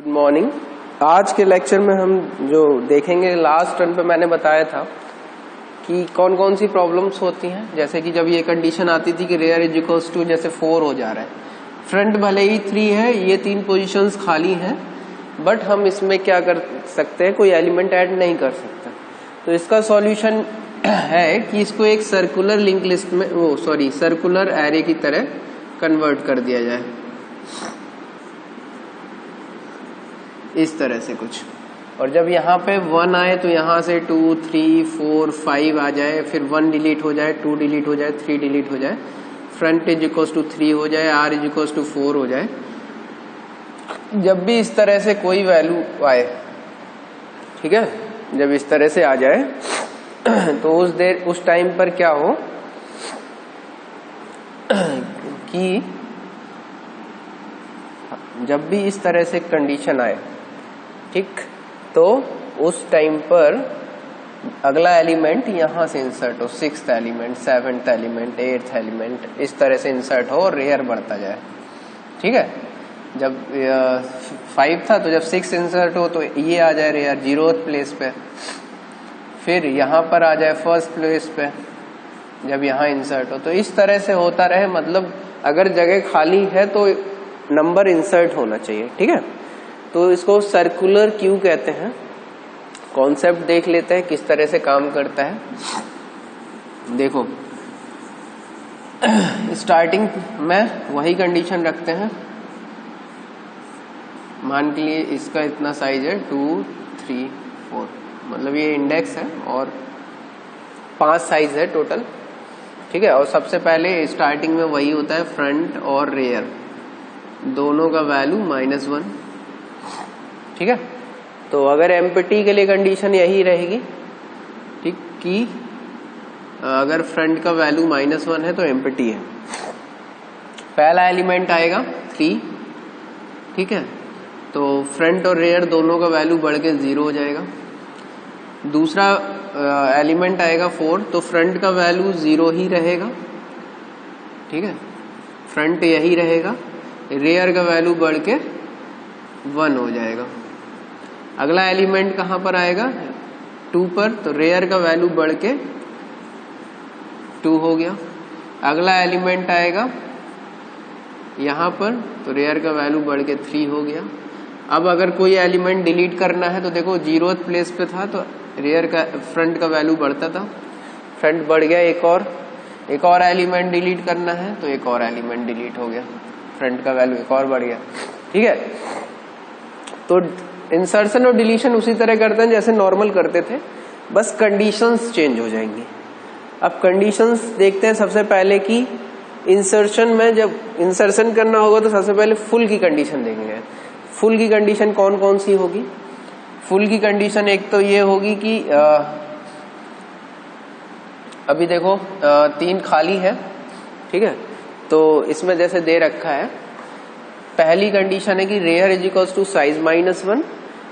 Good morning. आज के lecture में हम जो देखेंगे, लास्ट टर्न पे मैंने बताया था कि कौन कौन सी प्रॉब्लम्स होती हैं। जैसे कि जब ये कंडीशन आती थी कि रेयर इज इक्वल्स टू जैसे 4 हो जा रहा है, फ्रंट भले ही 3 है, ये 3 पोजीशंस खाली हैं, बट हम इसमें क्या कर सकते हैं, कोई एलिमेंट ऐड नहीं कर सकते। तो इसका सॉल्यूशन है कि इसको एक सर्कुलर लिंक लिस्ट में सर्कुलर एरे की तरह कन्वर्ट कर दिया जाए, इस तरह से कुछ। और जब यहाँ पे 1 आए तो यहाँ से 2, 3, 4, 5 आ जाए, फिर 1 डिलीट हो जाए, 2 डिलीट हो जाए, 3 डिलीट हो जाए, फ्रंट इज इक्वल्स टू 3 हो जाए, आर इज इक्वल्स टू 4 हो जाए। जब भी इस तरह से कोई वैल्यू आए, ठीक है, जब इस तरह से आ जाए तो उस टाइम पर क्या हो कि जब भी इस तरह से कंडीशन आए, ठीक, तो उस टाइम पर अगला एलिमेंट यहां से इंसर्ट हो, 6th element, 7th element, 8th element, इस तरह से इंसर्ट हो और रेयर बढ़ता जाए। ठीक है, जब 5 था तो जब 6 इंसर्ट हो तो ये आ जाए रेयर 0th प्लेस पे, फिर यहां पर आ जाए 1st प्लेस पे जब यहां इंसर्ट हो। तो इस तरह से होता रहे, मतलब अगर जगह खाली है तो नंबर इंसर्ट होना चाहिए। ठीक है, तो इसको सर्कुलर क्यू कहते हैं। कॉन्सेप्ट देख लेते हैं किस तरह से काम करता है। देखो, स्टार्टिंग में वही कंडीशन रखते हैं। मान के लिए इसका इतना साइज है 2, 3, 4, मतलब ये इंडेक्स है और 5 साइज है टोटल। ठीक है, और सबसे पहले स्टार्टिंग में वही होता है, फ्रंट और रेयर दोनों का वैल्यू -1। ठीक है, तो अगर एम्प्टी के लिए कंडीशन यही रहेगी, ठीक, कि अगर फ्रंट का वैल्यू -1 है तो एम्प्टी है। पहला एलिमेंट आएगा 3, ठीक है, तो फ्रंट और रेयर दोनों का वैल्यू बढ़ के 0 हो जाएगा। दूसरा एलिमेंट आएगा 4, तो फ्रंट का वैल्यू 0 ही रहेगा। ठीक है, फ्रंट यही रहेगा, रेयर का वैल्यू बढ़ के 1 हो जाएगा। अगला एलिमेंट कहां पर आएगा, 2 पर, तो रेयर का वैल्यू बढ़ के 2 हो गया। अगला एलिमेंट आएगा यहां पर, तो रेयर का वैल्यू बढ़ के 3 हो गया। अब अगर कोई एलिमेंट डिलीट करना है तो देखो 0th प्लेस पे था तो रेयर का फ्रंट का वैल्यू बढ़ता था, फ्रंट बढ़ गया। एक और एलिमेंट डिलीट करना है तो एक और एलिमेंट डिलीट हो गया, फ्रंट का वैल्यू एक और बढ़ गया। ठीक है, तो इंसर्शन और डिलीशन उसी तरह करते हैं जैसे नॉर्मल करते थे, बस कंडीशंस चेंज हो जाएंगी। अब कंडीशंस देखते हैं। सबसे पहले कि इंसर्शन में जब इंसर्शन करना होगा तो सबसे पहले फुल की कंडीशन देखेंगे। फुल की कंडीशन कौन कौन सी होगी? फुल की कंडीशन एक तो ये होगी कि अभी देखो 3 खाली है, ठीक है, तो इसमें जैसे दे रखा है, पहली कंडीशन है कि rear is equals to size -1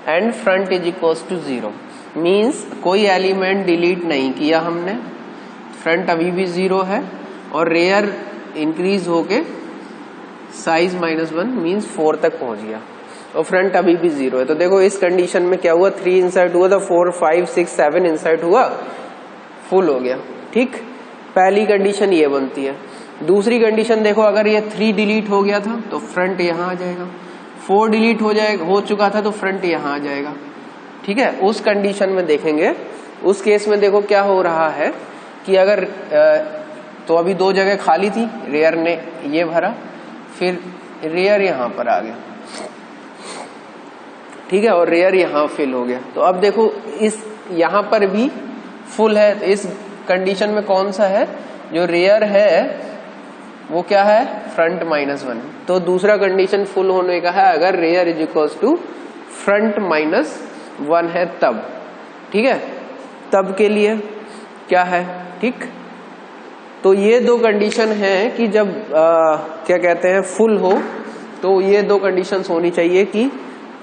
and front is equals to 0। Means कोई एलिमेंट डिलीट नहीं किया हमने, फ्रंट अभी भी 0 है और रेयर इंक्रीज होके साइज -1 मीन्स 4 तक पहुंच गया और फ्रंट अभी भी 0 है। तो देखो इस कंडीशन में क्या हुआ, 3 इंसर्ट हुआ था, 4, 5, 6, 7 इंसर्ट हुआ, फुल हो गया। ठीक, पहली कंडीशन ये बनती है। दूसरी कंडीशन देखो, अगर ये 3 डिलीट हो गया था तो फ्रंट यहां आ जाएगा, 4 डिलीट हो चुका था तो फ्रंट यहां आ जाएगा। ठीक है, उस कंडीशन में देखेंगे, उस केस में देखो क्या हो रहा है कि अगर तो अभी 2 जगह खाली थी, रेयर ने ये भरा, फिर रेयर यहां पर आ गया, ठीक है, और रेयर यहां फिल हो गया। तो अब देखो इस यहां पर भी फुल है, तो इस कंडीशन में कौन सा है, जो रेयर है वो क्या है, फ्रंट -1। तो दूसरा कंडीशन फुल होने का है अगर rear is equals to front -1 है तब। ठीक है, तब के लिए क्या है, ठीक, तो ये 2 कंडीशन है कि जब क्या कहते हैं फुल हो, तो ये 2 कंडीशंस होनी चाहिए कि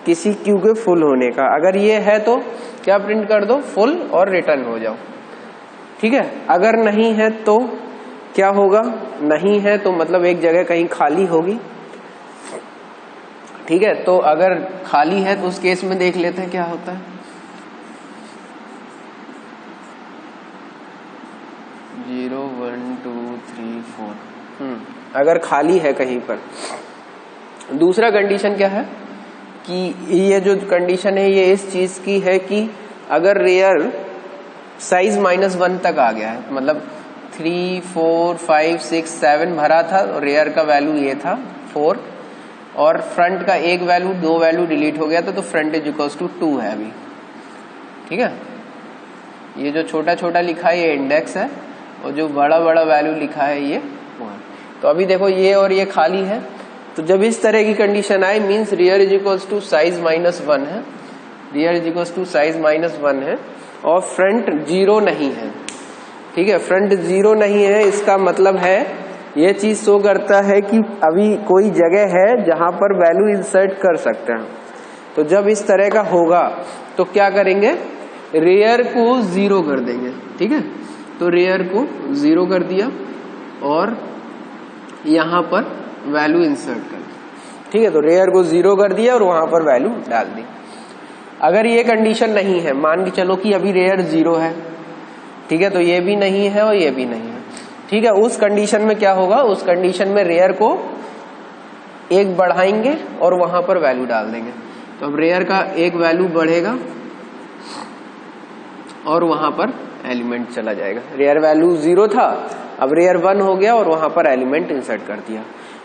किसी क्यू के फुल होने का। अगर ये है तो क्या प्रिंट कर दो, फुल, और रिटर्न हो जाओ। ठीक है, अगर नहीं है तो क्या होगा, नहीं है तो मतलब एक जगह कहीं खाली होगी। ठीक है, तो अगर खाली है तो उस केस में देख लेते हैं क्या होता है। 0 1 2 3 4। अगर खाली है कहीं पर। दूसरा कंडीशन क्या है कि ये जो कंडीशन है ये इस चीज की है कि अगर रेयर साइज -1 तक आ गया है, मतलब 3 4 5 6 7 भरा था और रेयर का वैल्यू ये था 4 और फ्रंट का एक वैल्यू 2 वैल्यू डिलीट हो गया था, तो फ्रंट इज इक्वल्स टू 2 है अभी। ठीक है, ये जो छोटा छोटा लिखा है ये इंडेक्स है और जो बड़ा बड़ा वैल्यू लिखा है ये 1। तो अभी देखो ये और ये खाली है, तो जब इस तरह की कंडीशन आए means rear is equals to size -1 है, rear is equals to size -1 है और फ्रंट 0 नहीं है। ठीक है, फ्रंट 0 नहीं है, इसका मतलब है ये चीज शो करता है कि अभी कोई जगह है जहां पर वैल्यू इंसर्ट कर सकते हैं। तो जब इस तरह का होगा तो क्या करेंगे, रेयर को 0 कर देंगे। ठीक है, तो रेयर को 0 कर दिया और यहां पर वैल्यू इंसर्ट कर दी। ठीक है, तो रेयर को 0 कर दिया और वहां पर वैल्यू डाल दी। अगर ये कंडीशन नहीं है, मान के चलो कि अभी रेयर 0 है, ठीक है, तो ये भी नहीं है और ये भी नहीं है। ठीक है, उस कंडीशन में क्या होगा, उस कंडीशन में रेयर को 1 बढ़ाएंगे और वहां पर वैल्यू डाल देंगे। तो अब रेयर का एक वैल्यू बढ़ेगा और वहां पर एलिमेंट चला जाएगा। रेयर वैल्यू 0 था, अब रेयर 1 हो गया और वहां पर एलिमेंट इंसर्ट कर दिया।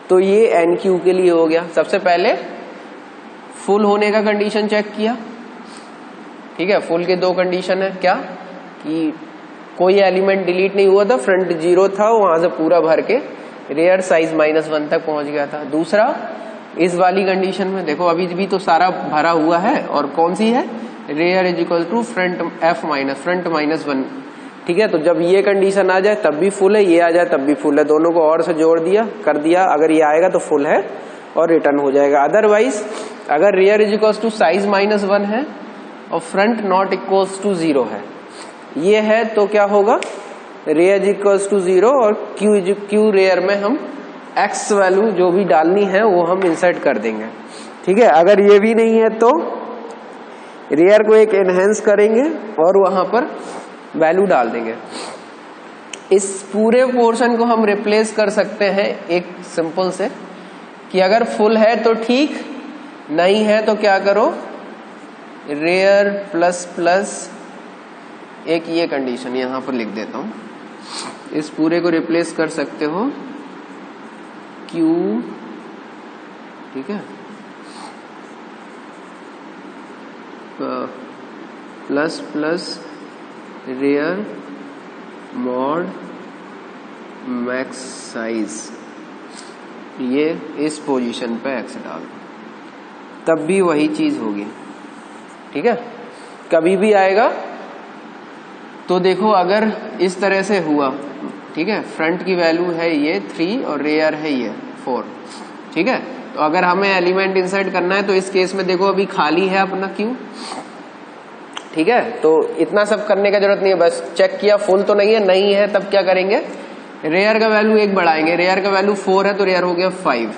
तो ये NQ के लिए हो गया। सबसे पहले फुल होने का कंडीशन चेक किया। ठीक है, फुल के 2 कंडीशन है, क्या कि कोई एलिमेंट डिलीट नहीं हुआ था, फ्रंट 0 था, वहां से पूरा भर के रेयर साइज -1 तक पहुंच गया था। दूसरा, इस वाली कंडीशन में देखो अभी भी तो सारा भरा हुआ है और कौन सी है, rear is equal to front front -1। ठीक है, तो जब ये कंडीशन आ जाए तब भी फुल है, ये आ जाए तब भी फुल है, दोनों को और से जोड़ दिया कर दिया, अगर ये आएगा तो फुल है और रिटर्न हो जाएगा। अदरवाइज अगर rear is equal to size -1 है और फ्रंट नॉट इक्वल्स टू 0 है, ये है तो क्या होगा, रेयर इज इक्वल्स टू 0 और क्यू रेयर में हम एक्स वैल्यू जो भी डालनी है वो हम इंसर्ट कर देंगे। ठीक है, अगर ये भी नहीं है तो रेयर को एक एनहेंस करेंगे और वहां पर वैल्यू डाल देंगे। इस पूरे पोर्शन को हम रिप्लेस कर सकते हैं एक सिंपल से कि अगर फुल है तो ठीक, नहीं है तो क्या करो, रेयर प्लस प्लस एक ये कंडीशन यहां पर लिख देता हूं, इस पूरे को रिप्लेस कर सकते हो क्यू। ठीक है, plus plus rear mod max size, ये इस पोजीशन पे एक्स डाल दो, तब भी वही चीज होगी। ठीक है, कभी भी आएगा तो देखो अगर इस तरह से हुआ, ठीक है, फ्रंट की वैल्यू है ये 3 और रेयर है ये 4। ठीक है, तो अगर हमें एलिमेंट इंसर्ट करना है तो इस केस में देखो अभी खाली है अपना क्यू। ठीक है, तो इतना सब करने का जरूरत नहीं है, बस चेक किया फुल तो नहीं है, नहीं है तब क्या करेंगे, रेयर का वैल्यू 1 बढ़ाएंगे। रेयर का वैल्यू 4 है तो रेयर हो गया 5।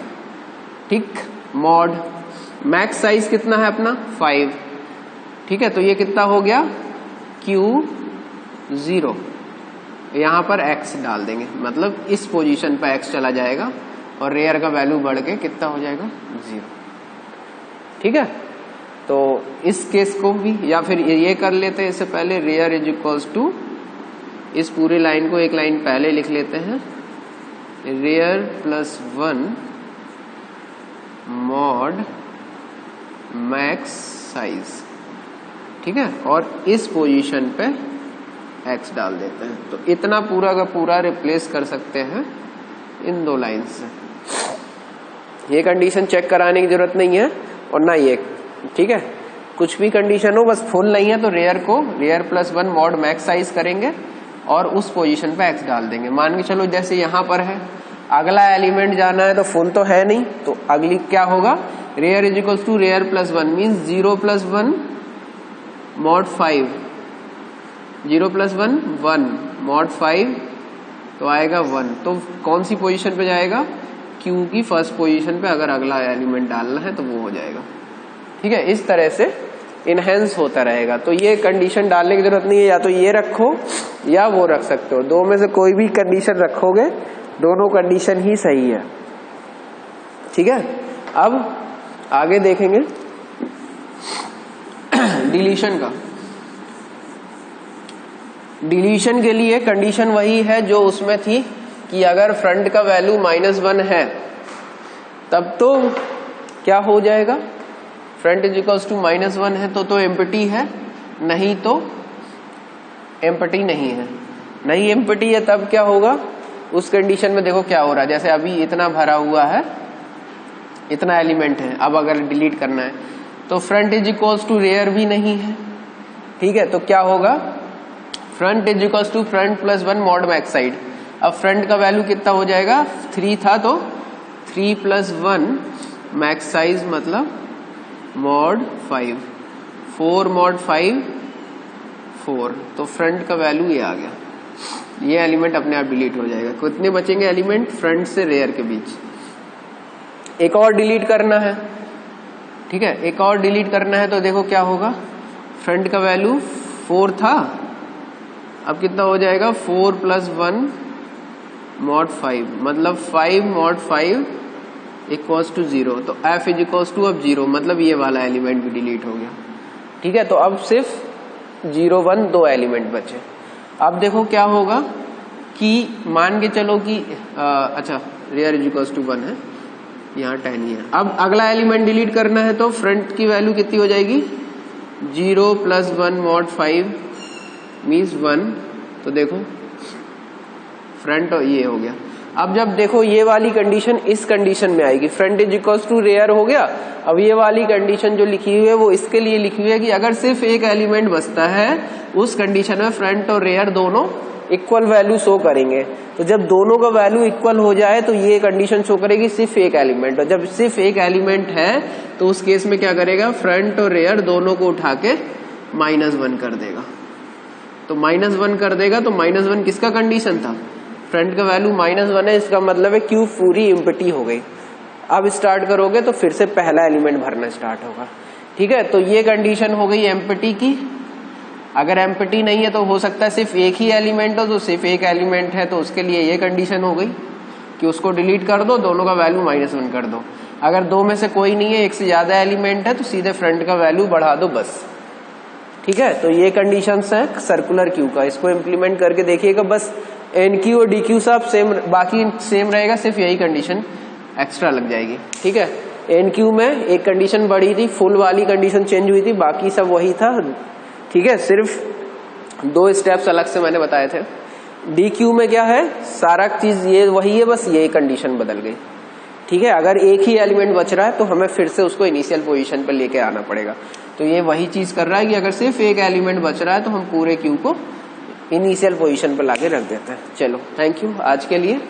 ठीक, मॉड मैक्स साइज कितना है अपना 5। ठीक है, तो ये कितना हो गया क्यू 0, यहां पर x डाल देंगे, मतलब इस पोजीशन पर x चला जाएगा और रेयर का वैल्यू बढ़ के कितना हो जाएगा 0। ठीक है, तो इस केस को भी या फिर ये कर लेते हैं, इससे पहले रेयर इज इक्वल्स टू, इस पूरी लाइन को एक लाइन पहले लिख लेते हैं, rare plus 1 mod max size. ठीक है, और इस पोजीशन पे x डाल देते हैं। तो इतना पूरा का पूरा रिप्लेस कर सकते हैं इन 2 लाइन्स से। ये कंडीशन चेक कराने की जरूरत नहीं है और ना ये। ठीक है, कुछ भी कंडीशन हो, बस फुल नहीं है तो रेयर को rare plus 1 mod max size करेंगे और उस पोजीशन पे x डाल देंगे। मान के चलो जैसे यहां पर है, अगला एलिमेंट जाना है तो फुल तो है नहीं, तो अगली क्या होगा, rear is equal to rear plus 1 means 0 plus 1 mod 5, 0 plus 1 1 mod 5 तो आएगा 1। तो कौन सी पोजीशन पे जाएगा, क्यू की फर्स्ट पोजीशन पे अगर अगला एलिमेंट डालना है तो वो हो जाएगा। ठीक है, इस तरह से इनहेंस होता रहेगा। तो ये कंडीशन डालने की जरूरत नहीं है, या तो ये रखो या वो रख सकते हो, दो में से कोई भी कंडीशन रखोगे, दोनों कंडीशन ही सही है। ठीक है, अब आगे देखेंगे डिलीशन का। डिलीशन के लिए कंडीशन वही है जो उसमें थी कि अगर फ्रंट का वैल्यू -1 है तब तो क्या हो जाएगा, फ्रंट इज इक्वल्स टू -1 है तो एम्प्टी है, नहीं तो एम्प्टी नहीं है। नहीं एम्प्टी है तब क्या होगा, उस कंडीशन में देखो क्या हो रहा है, जैसे अभी इतना भरा हुआ है, इतना एलिमेंट है, अब अगर डिलीट करना है तो front is equals to rear भी नहीं है। ठीक है, तो क्या होगा, front is equals to front plus 1 mod max side. अब फ्रंट का वैल्यू कितना हो जाएगा, 3 था तो 3 + 1 मैक्स साइज मतलब मॉड 5, 4 मॉड 5 4, तो फ्रंट का वैल्यू ये आ गया। ये एलिमेंट अपने आप डिलीट हो जाएगा। कितने बचेंगे एलिमेंट फ्रंट से रेयर के बीच, एक और डिलीट करना है। ठीक है, एक और डिलीट करना है तो देखो क्या होगा, फ्रंट का वैल्यू 4 था, अब कितना हो जाएगा 4 + 1 मॉड 5 मतलब 5 मॉड 5 इक्वल्स टू 0, तो f इज इक्वल्स टू अब 0 मतलब ये वाला एलिमेंट भी डिलीट हो गया। ठीक है, तो अब सिर्फ 0 1 दो एलिमेंट बचे। अब देखो क्या होगा कि मान के चलो कि अच्छा रेयर इज इक्वल्स टू 1 है, यहाँ 10 ही है। अब अगला एलिमेंट डिलीट करना है तो फ्रंट की वैल्यू कितनी हो जाएगी, 0 + 1 मॉड 5 मीन्स 1, तो देखो फ्रंट ये हो गया। अब जब देखो ये वाली कंडीशन इस कंडीशन में आएगी, front is equals to rear हो गया। अब ये वाली कंडीशन जो लिखी हुई है वो इसके लिए लिखी हुई है कि अगर सिर्फ एक एलिमेंट बचता है उस कंडीशन में फ्रंट और रेयर दोनों इक्वल वैल्यू शो करेंगे। तो जब दोनों का वैल्यू इक्वल हो जाए तो ये कंडीशन शो करेगी सिर्फ एक एलिमेंट, और जब सिर्फ एक एलिमेंट है तो उस केस में क्या करेगा, फ्रंट और रेयर दोनों को उठा के -1 कर देगा। तो -1 कर देगा, तो -1 किसका कंडीशन था, फ्रंट का वैल्यू -1 है, इसका मतलब है क्यू पूरी एम्प्टी हो गई। अब स्टार्ट करोगे तो फिर से पहला एलिमेंट भरना स्टार्ट होगा। ठीक है, तो ये कंडीशन हो गई एम्प्टी की। अगर एम्प्टी नहीं है तो हो सकता है सिर्फ एक ही एलिमेंट हो, तो सिर्फ एक एलिमेंट है तो उसके लिए ये कंडीशन हो गई कि उसको डिलीट कर दो, दोनों का वैल्यू -1 कर दो। अगर दो में से कोई नहीं है, एक से ज्यादा एलिमेंट है, तो सीधे फ्रंट का वैल्यू बढ़ा दो बस। ठीक है, तो ये कंडीशंस है सर्कुलर क्यू का, इसको इम्प्लीमेंट करके देखिएगा। बस NQ और DQ सब सेम, बाकी सेम रहेगा, सिर्फ यही कंडीशन एक्स्ट्रा लग जाएगी। ठीक है, NQ में एक कंडीशन बढ़ी थी, फुल वाली कंडीशन चेंज हुई थी, बाकी सब वही था। ठीक है, सिर्फ 2 स्टेप्स अलग से मैंने बताए थे। DQ में क्या है, सारा चीज ये वही है, बस ये कंडीशन बदल गई। ठीक है, अगर एक ही एलिमेंट बच रहा है तो हमें फिर से उसको इनिशियल पोजीशन पर लेके आना पड़ेगा। तो ये वही चीज कर रहा है कि अगर सिर्फ एक एलिमेंट बच रहा है तो हम पूरे क्यू को इनिशियल पोजीशन पर लाके रख देते हैं। चलो, थैंक यू आज के लिए।